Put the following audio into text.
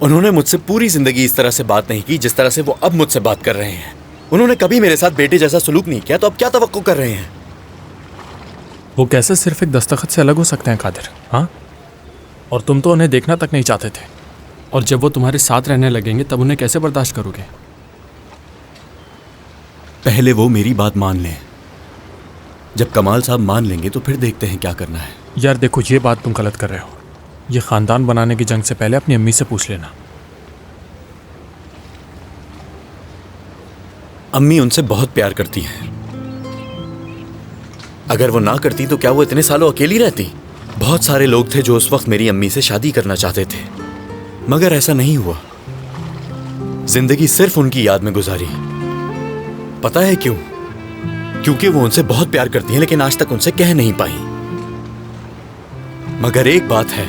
उन्होंने मुझसे पूरी जिंदगी इस तरह से बात नहीं की जिस तरह से वो अब मुझसे बात कर रहे हैं। उन्होंने कभी मेरे साथ बेटे जैसा सलूक नहीं किया, तो अब क्या तवक्को कर रहे हैं? वो कैसे सिर्फ एक दस्तखत से अलग हो सकते हैं कादिर? हाँ, और तुम तो उन्हें देखना तक नहीं चाहते थे, और जब वो तुम्हारे साथ रहने लगेंगे तब उन्हें कैसे बर्दाश्त करोगे? पहले वो मेरी बात मान लें। जब कमाल साहब मान लेंगे तो फिर देखते हैं क्या करना है। यार देखो, ये बात तुम गलत कर रहे हो। ये खानदान बनाने की जंग से पहले अपनी अम्मी से पूछ लेना। अम्मी उनसे बहुत प्यार करती हैं। अगर वो ना करती तो क्या वो इतने सालों अकेली रहती? बहुत सारे लोग थे जो उस वक्त मेरी अम्मी से शादी करना चाहते थे, मगर ऐसा नहीं हुआ। जिंदगी सिर्फ उनकी याद में गुजारी। पता है क्यों? क्योंकि वो उनसे बहुत प्यार करती हैं, लेकिन आज तक उनसे कह नहीं पाई। मगर एक बात है,